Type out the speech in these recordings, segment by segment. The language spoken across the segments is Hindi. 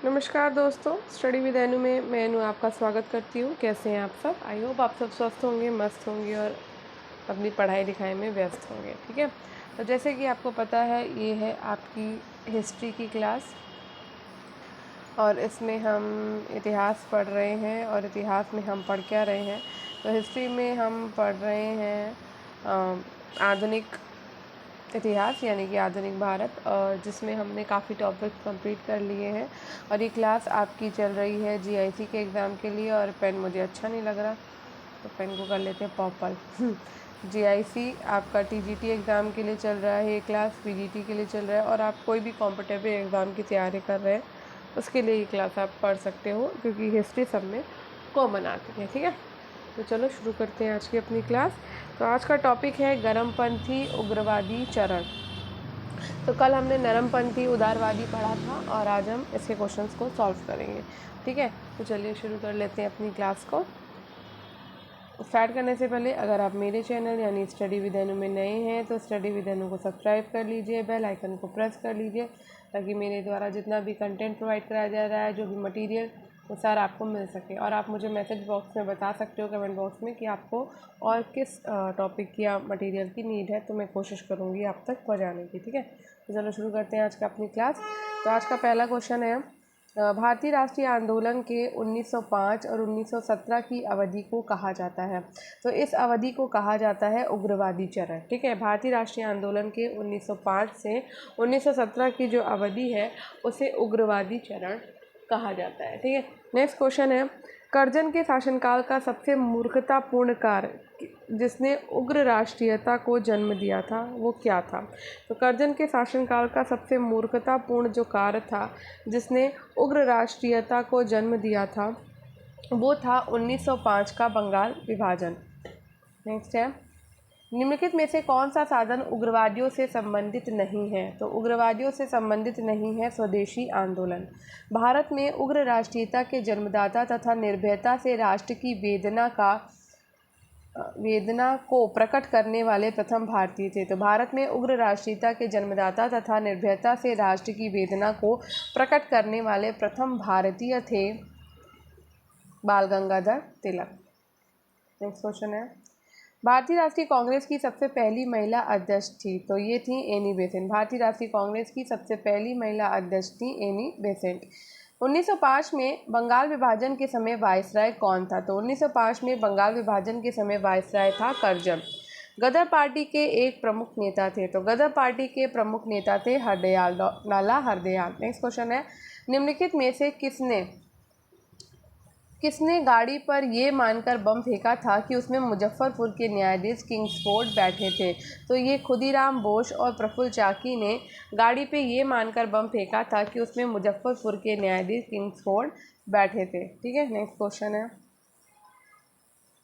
नमस्कार दोस्तों, स्टडी विद अनु में मैं अनु आपका स्वागत करती हूँ। कैसे हैं आप सब? आई होप आप सब स्वस्थ होंगे, मस्त होंगे और अपनी पढ़ाई लिखाई में व्यस्त होंगे। ठीक है, तो जैसे कि आपको पता है ये है आपकी हिस्ट्री की क्लास और इसमें हम इतिहास पढ़ रहे हैं। और इतिहास में हम पढ़ क्या रहे हैं? तो हिस्ट्री में हम पढ़ रहे हैं आधुनिक इतिहास यानी कि आधुनिक भारत, और जिसमें हमने काफ़ी टॉपिक कंप्लीट कर लिए हैं। और ये क्लास आपकी चल रही है जीआईसी के एग्ज़ाम के लिए। और पेन मुझे अच्छा नहीं लग रहा तो पेन को कर लेते हैं पर्पल। जीआईसी आपका टीजीटी एग्ज़ाम के लिए चल रहा है, ये क्लास पीजीटी के लिए चल रहा है। और आप कोई भी कॉम्पिटिटिव एग्ज़ाम की तैयारी कर रहे हैं उसके लिए ये क्लास आप पढ़ सकते हो, क्योंकि हिस्ट्री सब में कॉमन आती है। ठीक है, तो चलो शुरू करते हैं आज की अपनी क्लास। तो आज का टॉपिक है गरमपंथी उग्रवादी चरण। तो कल हमने नरमपंथी उदारवादी पढ़ा था और आज हम इसके क्वेश्चंस को सॉल्व करेंगे। ठीक है, तो चलिए शुरू कर लेते हैं अपनी क्लास को। स्टार्ट करने से पहले अगर आप मेरे चैनल यानी स्टडी विद अनु में नए हैं तो स्टडी विद अनु को सब्सक्राइब कर लीजिए, बेल आइकन को प्रेस कर लीजिए, ताकि मेरे द्वारा जितना भी कंटेंट प्रोवाइड कराया जा रहा है, जो भी मटेरियल, वो सारा आपको मिल सके। और आप मुझे मैसेज बॉक्स में बता सकते हो, कमेंट बॉक्स में, कि आपको और किस टॉपिक की या मटेरियल की नीड है, तो मैं कोशिश करूँगी आप तक पहुँचाने की। ठीक है, तो चलो शुरू करते हैं आज का अपनी क्लास। तो आज का पहला क्वेश्चन है, भारतीय राष्ट्रीय आंदोलन के 1905 और 1917 की अवधि को कहा जाता है। तो इस अवधि को कहा जाता है उग्रवादी चरण। ठीक है, भारतीय राष्ट्रीय आंदोलन के 1905 से 1917 की जो अवधि है उसे उग्रवादी चरण कहा जाता है। ठीक है, नेक्स्ट क्वेश्चन है, कर्जन के शासनकाल का सबसे मूर्खतापूर्ण कार्य जिसने उग्र राष्ट्रीयता को जन्म दिया था वो क्या था? तो कर्जन के शासनकाल का सबसे मूर्खतापूर्ण जो कार्य था जिसने उग्र राष्ट्रीयता को जन्म दिया था वो था 1905 का बंगाल विभाजन। नेक्स्ट है, निम्नलिखित में से कौन सा साधन उग्रवादियों से संबंधित नहीं है? तो उग्रवादियों से संबंधित नहीं है स्वदेशी आंदोलन। भारत में उग्र राष्ट्रीयता के जन्मदाता तथा निर्भयता से राष्ट्र की वेदना को प्रकट करने वाले प्रथम भारतीय थे। तो भारत में उग्र राष्ट्रीयता के जन्मदाता तथा निर्भयता से राष्ट्र की वेदना को प्रकट करने वाले प्रथम भारतीय थे बाल गंगाधर तिलक। नेक्स्ट क्वेश्चन है, भारतीय राष्ट्रीय कांग्रेस की सबसे पहली महिला अध्यक्ष थी। तो ये थी एनी बेसेंट। भारतीय राष्ट्रीय कांग्रेस की सबसे पहली महिला अध्यक्ष थी एनी बेसेंट। 1905 में बंगाल विभाजन के समय वायसराय कौन था? तो 1905 में बंगाल विभाजन के समय वायसराय था करजन। गदर पार्टी के एक प्रमुख नेता थे। तो गदर पार्टी के प्रमुख नेता थे हरदयाल, लाला हरदयाल। नेक्स्ट क्वेश्चन है, निम्नलिखित में से किसने गाड़ी पर ये मानकर बम फेंका था कि उसमें मुजफ्फरपुर के न्यायाधीश किंग्सफोर्ड बैठे थे? तो ये खुदीराम बोस और प्रफुल्ल चाकी ने गाड़ी पे ये मानकर बम फेंका था कि उसमें मुजफ्फरपुर के न्यायाधीश किंग्सफोर्ड बैठे थे। ठीक है, नेक्स्ट क्वेश्चन है,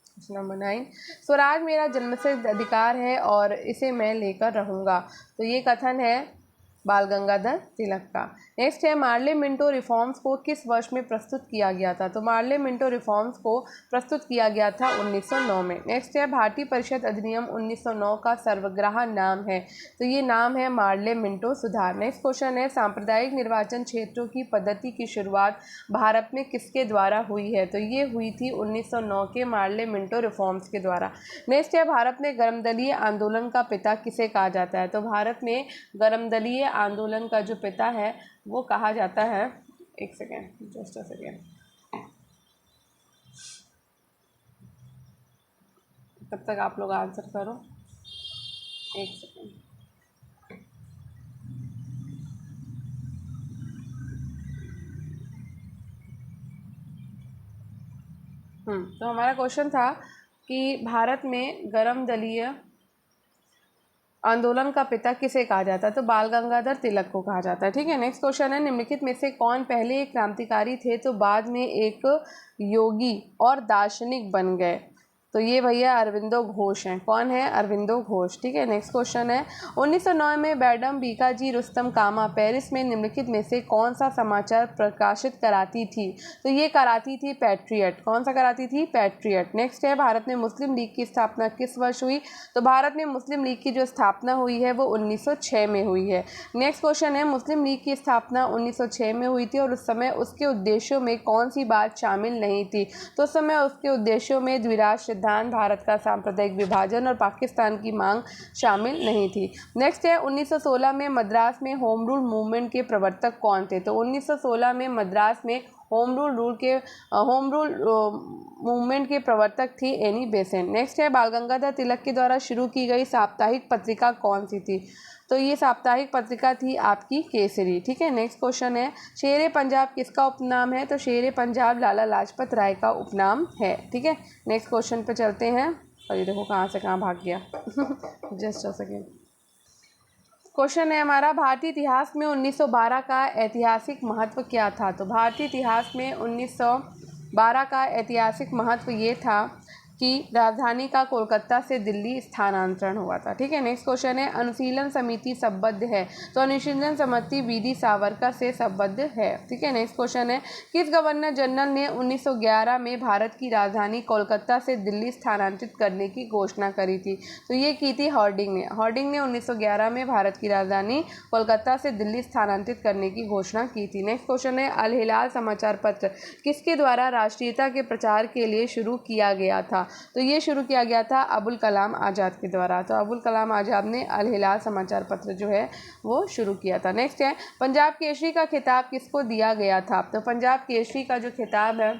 क्वेश्चन नंबर 9, स्वराज मेरा जन्मसिद्ध अधिकार है और इसे मैं लेकर रहूँगा। तो ये कथन है बाल गंगाधर तिलक का। नेक्स्ट है, मार्ले मिंटो रिफॉर्म्स को किस वर्ष में प्रस्तुत किया गया था? तो मार्ले मिंटो रिफॉर्म्स को प्रस्तुत किया गया था 1909 में। नेक्स्ट है, भारतीय परिषद अधिनियम 1909 का सर्वग्राही नाम है। तो ये नाम है मार्ले मिंटो सुधार। नेक्स्ट क्वेश्चन है, सांप्रदायिक निर्वाचन क्षेत्रों की पद्धति की शुरुआत भारत में किसके द्वारा हुई है? तो ये हुई थी 1909 के मार्ले मिंटो रिफॉर्म्स के द्वारा। नेक्स्ट है, भारत में गर्मदलीय आंदोलन का पिता किसे कहा जाता है? तो भारत में गर्मदलीय आंदोलन का जो पिता है वो कहा जाता है, एक सेकेंड, जस्ट अ सेकेंड, तब तक आप लोग आंसर करो, एक सेकेंड। तो हमारा क्वेश्चन था कि भारत में गर्मदलीय आंदोलन का पिता किसे कहा जाता है? तो बाल गंगाधर तिलक को कहा जाता है। ठीक है, नेक्स्ट क्वेश्चन है, निम्नलिखित में से कौन पहले एक क्रांतिकारी थे तो बाद में एक योगी और दार्शनिक बन गए? तो ये भैया अरविंदो घोष हैं। कौन है? अरविंदो घोष। ठीक है, नेक्स्ट क्वेश्चन है 1909 में मैडम बीकाजी रुस्तम कामा पेरिस में निम्नलिखित में से कौन सा समाचार प्रकाशित कराती थी? तो ये कराती थी पैट्रियट। कौन सा कराती थी? पैट्रियट। नेक्स्ट है भारत में मुस्लिम लीग की स्थापना किस वर्ष हुई? तो भारत में मुस्लिम लीग की जो स्थापना हुई है वो 1906 में हुई है। नेक्स्ट क्वेश्चन है मुस्लिम लीग की स्थापना 1906 में हुई थी और उस समय उसके उद्देश्यों में कौन सी बात शामिल नहीं थी? तो उस समय उसके उद्देश्यों में द्विराष्ट्र सिद्धांत, भारत का सांप्रदायिक विभाजन और पाकिस्तान की मांग शामिल नहीं थी। नेक्स्ट है 1916 में मद्रास में होम रूल मूवमेंट के प्रवर्तक कौन थे? तो 1916 में मद्रास में होम रूल मूवमेंट के प्रवर्तक थी एनी बेसेंट। नेक्स्ट है बाल गंगाधर तिलक के द्वारा शुरू की गई साप्ताहिक पत्रिका कौन सी थी? तो ये साप्ताहिक पत्रिका थी आपकी केसरी। ठीक है, नेक्स्ट क्वेश्चन है शेर पंजाब किसका उपनाम है? तो शेर पंजाब लाला लाजपत राय का उपनाम है। ठीक है, नेक्स्ट क्वेश्चन पे चलते हैं। और ये देखो कहाँ से कहाँ भाग गया जस्ट अ सेकेंड। क्वेश्चन है हमारा भारतीय इतिहास में 1912 का ऐतिहासिक महत्व क्या था? तो भारतीय इतिहास में 1912 का ऐतिहासिक महत्व ये था कि राजधानी का कोलकाता से दिल्ली स्थानांतरण हुआ था। ठीक है, नेक्स्ट क्वेश्चन है अनुशीलन समिति संबद्ध है? तो अनुशीलन समिति वी.डी. सावरकर से संबद्ध है। ठीक है, नेक्स्ट क्वेश्चन है किस गवर्नर जनरल ने 1911 में भारत की राजधानी कोलकाता से दिल्ली स्थानांतरित करने की घोषणा करी थी? तो ये की थी हार्डिंग ने। हार्डिंग ने 1911 में भारत की राजधानी कोलकाता से दिल्ली स्थानांतरित करने की घोषणा की थी। नेक्स्ट क्वेश्चन है अल हिलाल समाचार पत्र किसके द्वारा राष्ट्रीयता के प्रचार के लिए शुरू किया गया था? तो ये शुरू किया गया था अबुल कलाम आज़ाद के द्वारा। तो अबुल कलाम आज़ाद ने अल हिलाल समाचार पत्र जो है वो शुरू किया था। नेक्स्ट है पंजाब केसरी का खिताब किसको दिया गया था? तो पंजाब केसरी का जो खिताब है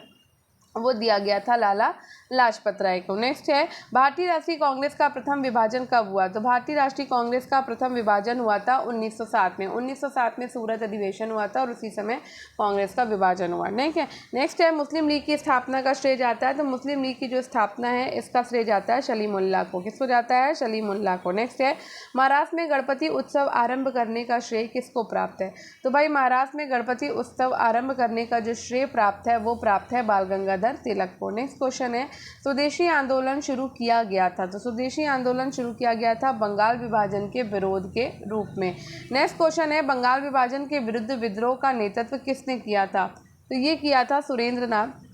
वो दिया गया था लाला लाजपत राय को। नेक्स्ट है भारतीय राष्ट्रीय कांग्रेस का प्रथम विभाजन कब हुआ? तो भारतीय राष्ट्रीय कांग्रेस का प्रथम विभाजन हुआ था 1907 में। 1907 में सूरत अधिवेशन हुआ था और उसी समय कांग्रेस का विभाजन हुआ। नेक्स्ट है मुस्लिम लीग की स्थापना का श्रेय जाता है? तो मुस्लिम लीग की जो स्थापना है इसका श्रेय जाता है सलीमुल्लाह को। किसको जाता है? सलीमुल्लाह को। नेक्स्ट है महाराष्ट्र में गणपति उत्सव आरंभ करने का श्रेय किसको प्राप्त है? तो भाई महाराष्ट्र में गणपति उत्सव आरंभ करने का जो श्रेय प्राप्त है वो प्राप्त है बाल गंगाधर तिलक को। नेक्स्ट क्वेश्चन है स्वदेशी आंदोलन शुरू किया गया था? तो स्वदेशी आंदोलन शुरू किया गया था बंगाल विभाजन के विरोध के रूप में। नेक्स्ट क्वेश्चन है बंगाल विभाजन के विरुद्ध विद्रोह का नेतृत्व किसने किया था? तो ये किया था सुरेंद्र नाथ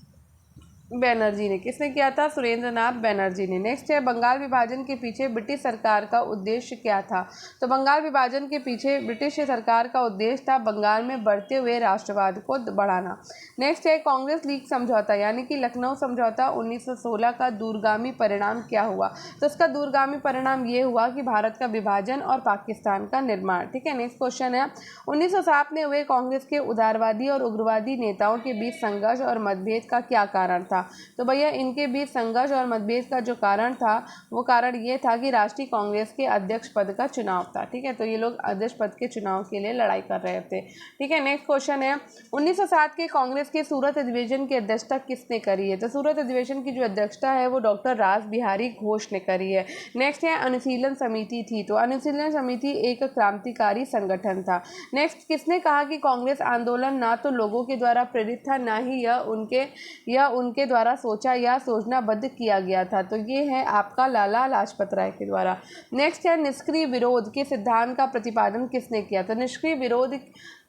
बनर्जी ने। किसने किया था? सुरेंद्र नाथ बनर्जी ने। नेक्स्ट है बंगाल विभाजन के पीछे ब्रिटिश सरकार का उद्देश्य क्या था? तो बंगाल विभाजन के पीछे ब्रिटिश सरकार का उद्देश्य था बंगाल में बढ़ते हुए राष्ट्रवाद को बढ़ाना। नेक्स्ट है कांग्रेस लीग समझौता यानी कि लखनऊ समझौता 1916 का दूरगामी परिणाम क्या हुआ? तो इसका दूरगामी परिणाम ये हुआ कि भारत का विभाजन और पाकिस्तान का निर्माण। ठीक है, नेक्स्ट क्वेश्चन है 1907 में हुए कांग्रेस के उदारवादी और उग्रवादी नेताओं के बीच संघर्ष और मतभेद का क्या कारण था? तो भैया इनके बीच संघर्ष और मतभेद का जो कारण था वो कारण ये था कि राष्ट्रीय कांग्रेस के अध्यक्ष पद का चुनाव था। ठीक है, तो ये लोग अध्यक्ष पद के चुनाव के लिए लड़ाई कर रहे थे। ठीक है, नेक्स्ट क्वेश्चन है 1907 के कांग्रेस के सूरत अधिवेशन की अध्यक्षता किसने करी है? तो सूरत अधिवेशन की जो अध्यक्षता है वो डॉक्टर रास बिहारी घोष ने करी है। नेक्स्ट है अनुशीलन समिति थी? तो अनुशीलन समिति एक क्रांतिकारी संगठन था। नेक्स्ट किसने कहा कि कांग्रेस आंदोलन ना तो लोगों के द्वारा प्रेरित था ना ही यह उनके द्वारा सोचा या सोचनाबद्ध किया गया था? तो ये है आपका लाला लाजपत राय के द्वारा। नेक्स्ट है निष्क्रिय विरोध के सिद्धांत का प्रतिपादन किसने किया? तो निष्क्रिय विरोध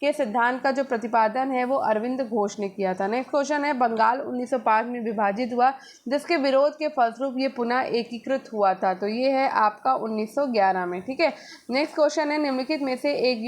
के सिद्धांत का जो प्रतिपादन है वो अरविंद घोष ने किया था। नेक्स्ट क्वेश्चन है बंगाल 1905 में विभाजित हुआ जिसके विरोध के फलस्वरूप ये पुनः एकीकृत हुआ था? तो ये है आपका 1911 में। ठीक है, नेक्स्ट क्वेश्चन है निम्नलिखित में से एक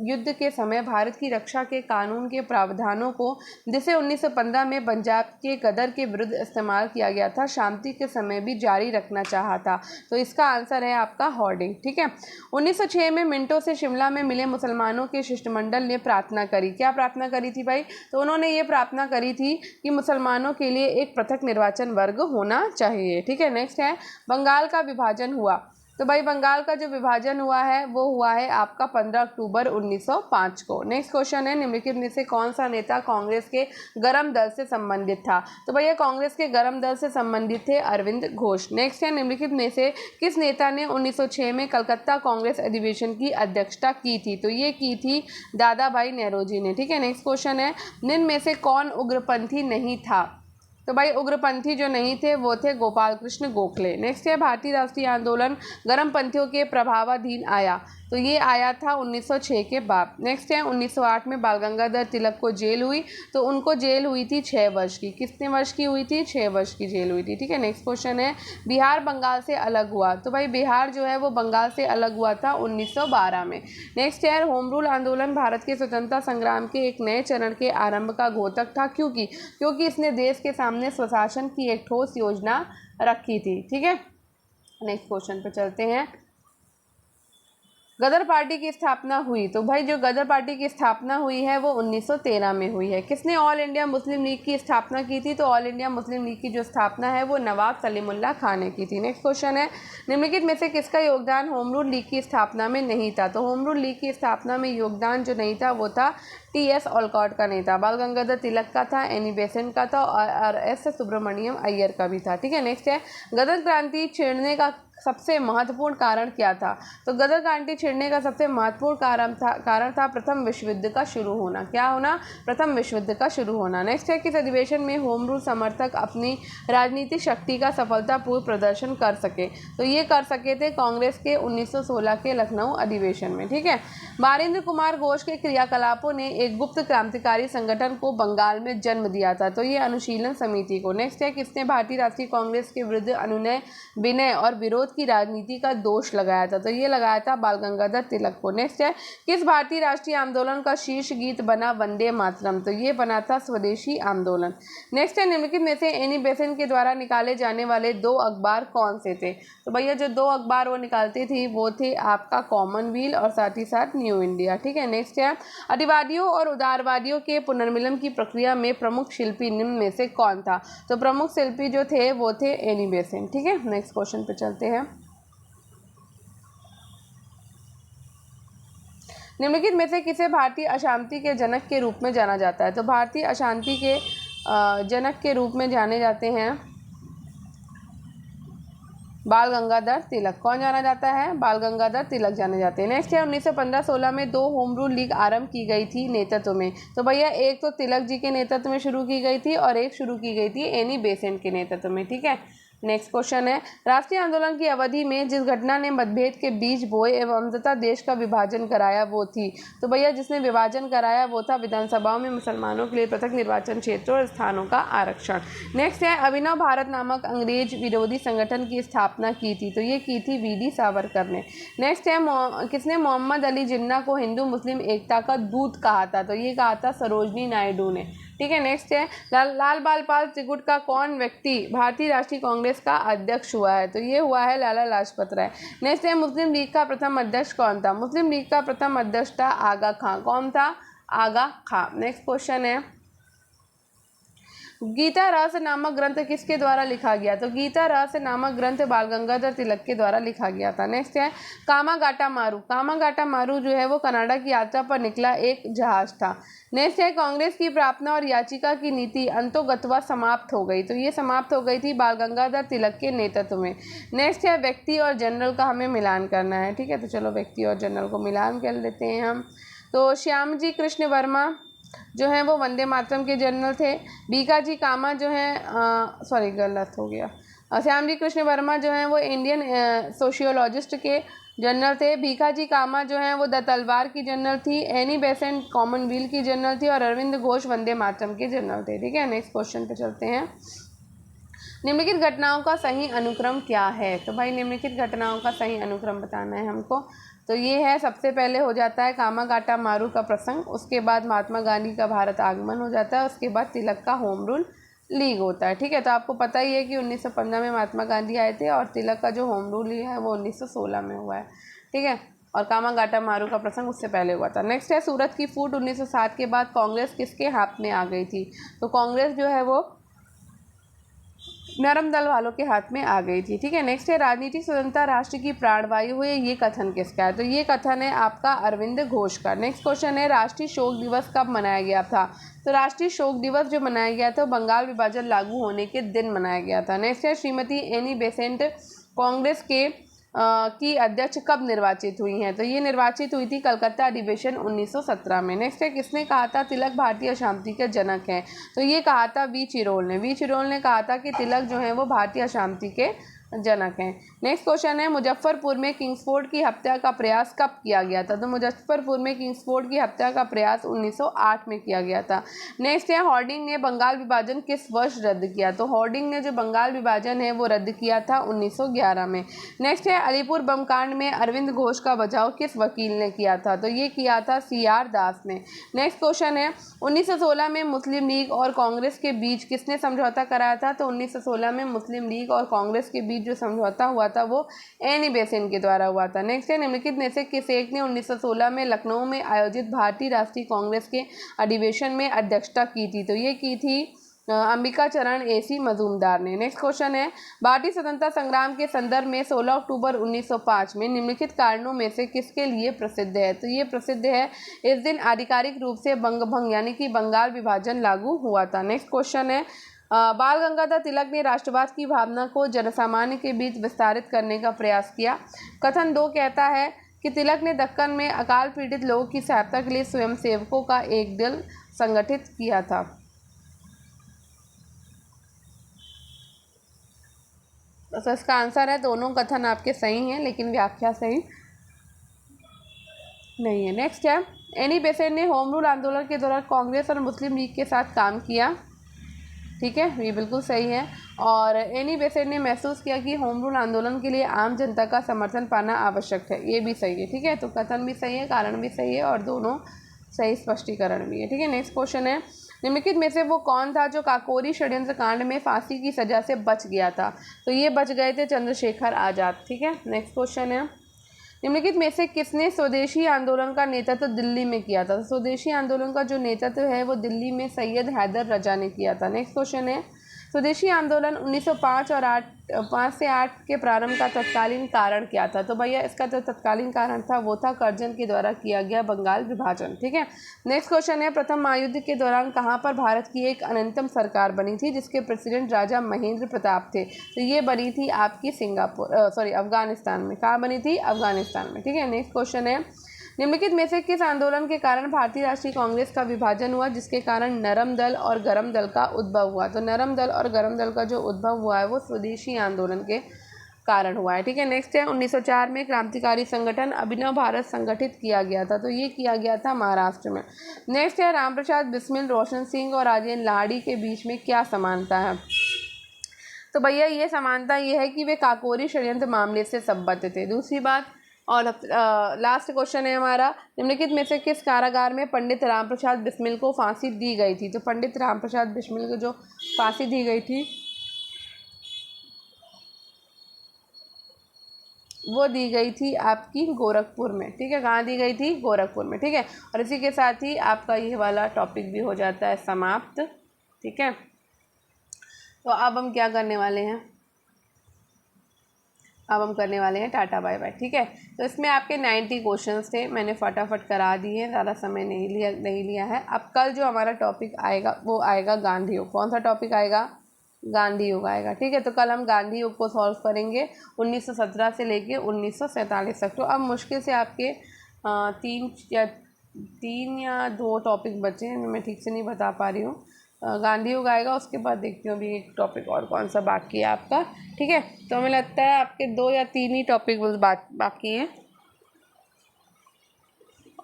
युद्ध के समय भारत की रक्षा के कानून के प्रावधानों को जिसे 1915 में पंजाब के गदर के विरुद्ध इस्तेमाल किया गया था शांति के समय भी जारी रखना चाहा था? तो इसका आंसर है आपका हार्डिंग। ठीक है, 1906 में मिंटो से शिमला में मिले मुसलमानों के शिष्टमंडल ने प्रार्थना करी। क्या प्रार्थना करी थी भाई? तो उन्होंने ये प्रार्थना करी थी कि मुसलमानों के लिए एक पृथक निर्वाचन वर्ग होना चाहिए। ठीक है, नेक्स्ट है बंगाल का विभाजन हुआ? तो भाई बंगाल का जो विभाजन हुआ है वो हुआ है आपका 15 अक्टूबर 1905 को। नेक्स्ट क्वेश्चन है निम्नलिखित में से कौन सा नेता कांग्रेस के गरम दल से संबंधित था? तो भैया कांग्रेस के गरम दल से संबंधित थे अरविंद घोष। नेक्स्ट है निम्नलिखित में से किस नेता ने 1906 में कलकत्ता कांग्रेस अधिवेशन की अध्यक्षता की थी? तो ये की थी दादा भाई नेहरू जी ने। ठीक है, नेक्स्ट क्वेश्चन है निम्न में से कौन उग्रपंथी नहीं था? तो भाई उग्रपंथी जो नहीं थे वो थे गोपाल कृष्ण गोखले। नेक्स्ट है भारतीय राष्ट्रीय आंदोलन गर्मपंथियों के प्रभावाधीन आया, तो ये आया था 1906 के बाद। नेक्स्ट है 1908 में बाल गंगाधर तिलक को जेल हुई, तो उनको जेल हुई थी 6 वर्ष की। कितने वर्ष की हुई थी? 6 वर्ष की जेल हुई थी। ठीक है, नेक्स्ट क्वेश्चन है बिहार बंगाल से अलग हुआ, तो भाई बिहार जो है वो बंगाल से अलग हुआ था 1912 में। नेक्स्ट है होम रूल आंदोलन भारत के स्वतंत्रता संग्राम के एक नए चरण के आरंभ का घोतक था, क्योंकि इसने देश के सामने स्वशासन की एक ठोस योजना रखी थी। ठीक है, नेक्स्ट क्वेश्चन पे चलते हैं। गदर पार्टी की स्थापना हुई, तो भाई जो गदर पार्टी की स्थापना हुई है वो 1913 में हुई है। किसने ऑल इंडिया मुस्लिम लीग की स्थापना की थी? तो ऑल इंडिया मुस्लिम लीग की जो स्थापना है वो नवाब सलीमुल्लाह खान ने की थी। नेक्स्ट क्वेश्चन है निम्नलिखित में से किसका योगदान होम रूल लीग की स्थापना में नहीं था? तो होम रूल लीग की स्थापना में योगदान जो नहीं था वो था टी.एस. ऑलकॉट का नहीं था, बाल गंगाधर तिलक का था, एनी बेसेंट का था और एस. सुब्रमण्यम अय्यर का भी था। ठीक है, नेक्स्ट है गदर क्रांति छेड़ने का सबसे महत्वपूर्ण कारण क्या था? तो गदर क्रांति छिड़ने का सबसे महत्वपूर्ण कारण था प्रथम विश्व युद्ध का शुरू होना। क्या होना? प्रथम विश्व युद्ध का शुरू होना। नेक्स्ट है किस अधिवेशन में होम रूल समर्थक अपनी राजनीतिक शक्ति का सफलतापूर्वक प्रदर्शन कर सके? तो ये कर सके थे कांग्रेस के 1916 के लखनऊ अधिवेशन में। ठीक है, बारिंद्र कुमार घोष के क्रियाकलापों ने एक गुप्त क्रांतिकारी संगठन को बंगाल में जन्म दिया था, तो ये अनुशीलन समिति को। नेक्स्ट है किसने भारतीय राष्ट्रीय कांग्रेस के विरुद्ध अनुनय विनय और विरोध की राजनीति का दोष लगाया था? तो ये लगाया था बाल गंगाधर तिलक को। नेक्स्ट है किस भारतीय राष्ट्रीय आंदोलन का शीर्ष गीत बना वंदे मातरम? तो ये बना था स्वदेशी आंदोलन। नेक्स्ट है निम्नलिखित में से एनी बेसेंट के द्वारा निकाले जाने वाले 2 अखबार कौन से थे? तो भैया जो 2 अखबार वो निकालती थी वो थे आपका कॉमनवेल्थ और साथ ही साथ न्यू इंडिया। ठीक है, नेक्स्ट है अधिवादियों और उदारवादियों के पुनर्मिलन की प्रक्रिया में प्रमुख शिल्पी निम्न में से कौन था? तो प्रमुख शिल्पी जो थे वो थे एनी बेसेंट। ठीक है, नेक्स्ट क्वेश्चन पे चलते हैं। निम्नलिखित में से किसे भारतीय अशांति के जनक के रूप में जाना जाता है? तो भारतीय अशांति के जनक के रूप में जाने जाते हैं बाल गंगाधर तिलक। कौन जाना जाता है? बाल गंगाधर तिलक जाने जाते हैं। नेक्स्ट है 1915-16 में 2 होम रूल लीग आरंभ की गई थी नेतृत्व में। तो भैया एक तो तिलक जी के नेतृत्व में शुरू की गई थी और एक शुरू की गई थी एनी बेसेंट के नेतृत्व में। ठीक है, नेक्स्ट क्वेश्चन है राष्ट्रीय आंदोलन की अवधि में जिस घटना ने मतभेद के बीज बोए एवं अंततः देश का विभाजन कराया वो थी? तो भैया जिसने विभाजन कराया वो था विधानसभाओं में मुसलमानों के लिए पृथक निर्वाचन क्षेत्रों और स्थानों का आरक्षण। नेक्स्ट है अभिनव भारत नामक अंग्रेज विरोधी संगठन की स्थापना की थी? तो ये की थी वी.डी. सावरकर ने। नेक्स्ट है किसने मोहम्मद अली जिन्ना को हिंदू मुस्लिम एकता का दूत कहा था? तो ये कहा था सरोजनी नायडू ने। ठीक है, नेक्स्ट है लाल बाल त्रिकुट का कौन व्यक्ति भारतीय राष्ट्रीय कांग्रेस का अध्यक्ष हुआ है? तो ये हुआ है लाला लाजपत राय। नेक्स्ट है मुस्लिम लीग का प्रथम अध्यक्ष कौन था? मुस्लिम लीग का प्रथम अध्यक्ष था आगा खां। कौन था? आगा खां। नेक्स्ट क्वेश्चन है गीता रहस्य नामक ग्रंथ किसके द्वारा लिखा गया? तो गीता रहस्य नामक ग्रंथ बाल गंगाधर तिलक के द्वारा लिखा गया था। नेक्स्ट है कामागाटा मारू। कामागाटा मारू जो है वो कनाडा की यात्रा पर निकला एक जहाज था। नेक्स्ट है कांग्रेस की प्रार्थना और याचिका की नीति अंतोगत्वा समाप्त हो गई। तो ये समाप्त हो गई थी बाल गंगाधर तिलक के नेतृत्व में। नेक्स्ट है व्यक्ति और जनरल का हमें मिलान करना है। ठीक है, तो चलो व्यक्ति और जनरल को मिलान कर लेते हैं हम। तो श्यामजी कृष्ण वर्मा जो है वो वंदे मातरम के जनरल थे। भीखाजी कामा जो है सॉरी गलत हो गया, श्यामजी कृष्ण वर्मा जो है वो इंडियन सोशियोलॉजिस्ट के जनरल थे। भीखाजी कामा जो है वो द तलवार की जनरल थी। एनी बेसेंट कॉमनवेल्थ की जनरल थी और अरविंद घोष वंदे मातरम के जनरल थे। ठीक है, नेक्स्ट क्वेश्चन पे चलते हैं। निम्नलिखित घटनाओं का सही अनुक्रम क्या है? तो भाई निम्नलिखित घटनाओं का सही अनुक्रम बताना है हमको। तो ये है सबसे पहले हो जाता है कामागाटा मारू का प्रसंग, उसके बाद महात्मा गांधी का भारत आगमन हो जाता है, उसके बाद तिलक का होम रूल लीग होता है। ठीक है, तो आपको पता ही है कि 1915 में महात्मा गांधी आए थे और तिलक का जो होम रूल लीग है वो 1916 में हुआ है। ठीक है, और कामागाटा मारू का प्रसंग उससे पहले हुआ था। नेक्स्ट है सूरत की फूट 1907 के बाद कांग्रेस किसके हाथ में आ गई थी? तो कांग्रेस जो है वो नरम दल वालों के हाथ में आ गई थी। ठीक है, नेक्स्ट है राजनीतिक स्वतंत्रता राष्ट्र की प्राणवायु हुई, ये कथन किसका है? तो ये कथन है आपका अरविंद घोष का। नेक्स्ट क्वेश्चन है राष्ट्रीय शोक दिवस कब मनाया गया था? तो राष्ट्रीय शोक दिवस जो मनाया गया था बंगाल विभाजन लागू होने के दिन मनाया गया था। नेक्स्ट है श्रीमती एनी बेसेंट कांग्रेस के की अध्यक्ष कब निर्वाचित हुई हैं? तो ये निर्वाचित हुई थी कलकत्ता अधिवेशन 1917 में। नेक्स्ट है, किसने कहा था तिलक भारतीय अशांति के जनक हैं? तो ये कहा था वी चिरोल ने। वी चिरोल ने कहा था कि तिलक जो है वो भारतीय अशांति के जनक हैं। नेक्स्ट क्वेश्चन है, मुजफ्फरपुर में किंग्सफोर्ड की हत्या का प्रयास कब किया गया था? तो मुजफ्फरपुर में किंग्सफोर्ड की हत्या का प्रयास 1908 में किया गया था। नेक्स्ट है, हॉर्डिंग ने बंगाल विभाजन किस वर्ष रद्द किया? तो हॉर्डिंग ने जो बंगाल विभाजन है वो रद्द किया था 1911 में। नेक्स्ट है, अलीपुर बम कांड में अरविंद घोष का बचाव किस वकील ने किया था? तो ये किया था CR दास ने। नेक्स्ट क्वेश्चन है, 1916 में मुस्लिम लीग और कांग्रेस के बीच किसने समझौता कराया था? तो 1916 में मुस्लिम लीग और कांग्रेस के बीच जो समझौता हुआ था वो एनी बेसेंट के द्वारा हुआ था। नेक्स्ट है, निम्नलिखित में से किस एक ने 1916 में लखनऊ में आयोजित भारतीय राष्ट्रीय कांग्रेस के अधिवेशन में अध्यक्षता की थी? तो ये की थी अंबिका चरण AC मजूमदार ने। नेक्स्ट क्वेश्चन है, भारतीय स्वतंत्रता संग्राम के संदर्भ में 16 अक्टूबर 1905 में निम्नलिखित कारणों में से किसके लिए प्रसिद्ध है? तो ये प्रसिद्ध है, इस दिन आधिकारिक रूप से बंगभंग यानी कि बंगाल विभाजन लागू हुआ था। नेक्स्ट क्वेश्चन है, बाल गंगाधर तिलक ने राष्ट्रवाद की भावना को जनसामान्य के बीच विस्तारित करने का प्रयास किया। कथन 2 कहता है कि तिलक ने दक्कन में अकाल पीड़ित लोगों की सहायता के लिए स्वयंसेवकों का एक दल संगठित किया था। तो इसका आंसर है, दोनों कथन आपके सही हैं लेकिन व्याख्या सही नहीं है। नेक्स्ट है, एनी बेसेंट ने होम रूल आंदोलन के दौरान कांग्रेस और मुस्लिम लीग के साथ काम किया। ठीक है, ये बिल्कुल सही है। और एनी बेसेंट ने महसूस किया कि होम रूल आंदोलन के लिए आम जनता का समर्थन पाना आवश्यक है। ये भी सही है। ठीक है, तो कथन भी सही है, कारण भी सही है और दोनों सही स्पष्टीकरण भी है। ठीक है, नेक्स्ट क्वेश्चन है, निम्नलिखित में से वो कौन था जो काकोरी षड्यंत्र कांड में फांसी की सजा से बच गया था? तो ये बच गए थे चंद्रशेखर आज़ाद। ठीक है, नेक्स्ट क्वेश्चन है, निम्नलिखित में से किसने स्वदेशी आंदोलन का नेतृत्व दिल्ली में किया था? स्वदेशी आंदोलन का जो नेतृत्व है वो दिल्ली में सैयद हैदर रजा ने किया था। नेक्स्ट क्वेश्चन है, स्वदेशी आंदोलन 1905 और 5 से 8 के प्रारंभ का तत्कालीन कारण क्या था? तो भैया इसका जो तत्कालीन कारण था वो था कर्जन के द्वारा किया गया बंगाल विभाजन। ठीक है, नेक्स्ट क्वेश्चन है, प्रथम महायुद्ध के दौरान कहाँ पर भारत की एक अनंतम सरकार बनी थी जिसके प्रेसिडेंट राजा महेंद्र प्रताप थे? तो ये बनी थी आपकी अफगानिस्तान में। कहाँ बनी थी? अफगानिस्तान में। ठीक है, नेक्स्ट क्वेश्चन है, निम्नलिखित में से किस आंदोलन के कारण भारतीय राष्ट्रीय कांग्रेस का विभाजन हुआ जिसके कारण नरम दल और गरम दल का उद्भव हुआ? तो नरम दल और गरम दल का जो उद्भव हुआ है वो स्वदेशी आंदोलन के कारण हुआ है। ठीक है, नेक्स्ट है, 1904 में क्रांतिकारी संगठन अभिनव भारत संगठित किया गया था। तो ये किया गया था महाराष्ट्र में। नेक्स्ट है, रामप्रसाद बिस्मिल, रोशन सिंह और राजेंद्र लाहिड़ी के बीच में क्या समानता है? तो भैया ये समानता ये है कि वे काकोरी षड्यंत्र मामले से संबद्ध थे। दूसरी बात, और लास्ट क्वेश्चन है हमारा, निम्नलिखित में से किस कारागार में पंडित रामप्रसाद बिस्मिल को फांसी दी गई थी? तो पंडित रामप्रसाद बिस्मिल को जो फांसी दी गई थी वो दी गई थी आपकी गोरखपुर में। ठीक है, कहाँ दी गई थी? गोरखपुर में। ठीक है, और इसी के साथ ही आपका ये वाला टॉपिक भी हो जाता है समाप्त। ठीक है, तो अब हम क्या करने वाले हैं? अब हम करने वाले हैं टाटा बाय बाय। ठीक है, तो इसमें आपके 90 क्वेश्चंस थे, मैंने फटाफट करा दिए, ज़्यादा समय नहीं लिया है। अब कल जो हमारा टॉपिक आएगा वो आएगा गांधी युग। कौन सा टॉपिक आएगा? गांधी युग आएगा। ठीक है, तो कल हम गांधी युग को सॉल्व करेंगे 1917 से लेके 1947 तक। तो अब मुश्किल से आपके 3 या 2 टॉपिक बचे हैं, मैं ठीक से नहीं बता पा रही हूँ। गांधी युग आएगा, उसके बाद देखती हूँ अभी एक टॉपिक और कौन सा बाकी है आपका। ठीक है, तो हमें लगता है आपके 2 या 3 ही टॉपिक बस बाकी हैं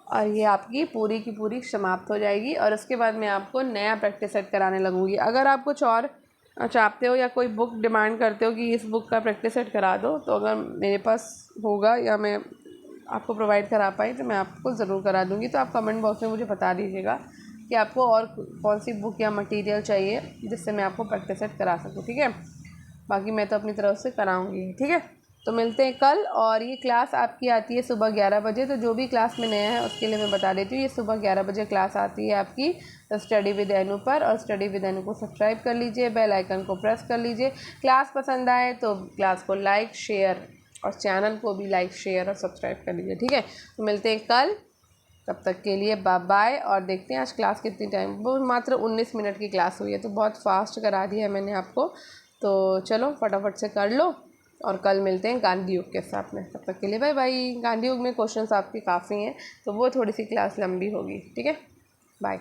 और ये आपकी पूरी की पूरी समाप्त हो जाएगी। और उसके बाद मैं आपको नया प्रैक्टिस सेट कराने लगूँगी। अगर आप कुछ और चाहते हो या कोई बुक डिमांड करते हो कि इस बुक का प्रैक्टिस सेट करा दो, तो अगर मेरे पास होगा या मैं आपको प्रोवाइड करा पाई तो मैं आपको ज़रूर करा दूँगी। तो आप कमेंट बॉक्स में मुझे बता दीजिएगा कि आपको और कौन सी बुक या मटेरियल चाहिए जिससे मैं आपको प्रैक्टिस सेट करा सकूँ। ठीक है, बाकी मैं तो अपनी तरफ से कराऊँगी। ठीक है, तो मिलते हैं कल। और ये क्लास आपकी आती है सुबह 11 बजे। तो जो भी क्लास में नया है उसके लिए मैं बता देती हूँ, ये सुबह 11 बजे क्लास आती है आपकी स्टडी विद एनु पर। और स्टडी विद एनु को सब्सक्राइब कर लीजिए, बेल आइकन को प्रेस कर लीजिए। क्लास पसंद आए तो क्लास को लाइक शेयर और चैनल को भी लाइक शेयर और सब्सक्राइब कर लीजिए। ठीक है, तो मिलते हैं कल, तब तक के लिए बाय बाय। और देखते हैं आज क्लास कितनी टाइम, वो मात्र 19 मिनट की क्लास हुई है, तो बहुत फास्ट करा दिया है मैंने आपको। तो चलो फटाफट से कर लो और कल मिलते हैं गांधी युग के साथ में। तब तक के लिए बाय बाय। गांधी युग में क्वेश्चंस आपके काफ़ी हैं, तो वो थोड़ी सी क्लास लंबी होगी, ठीक है। बाय।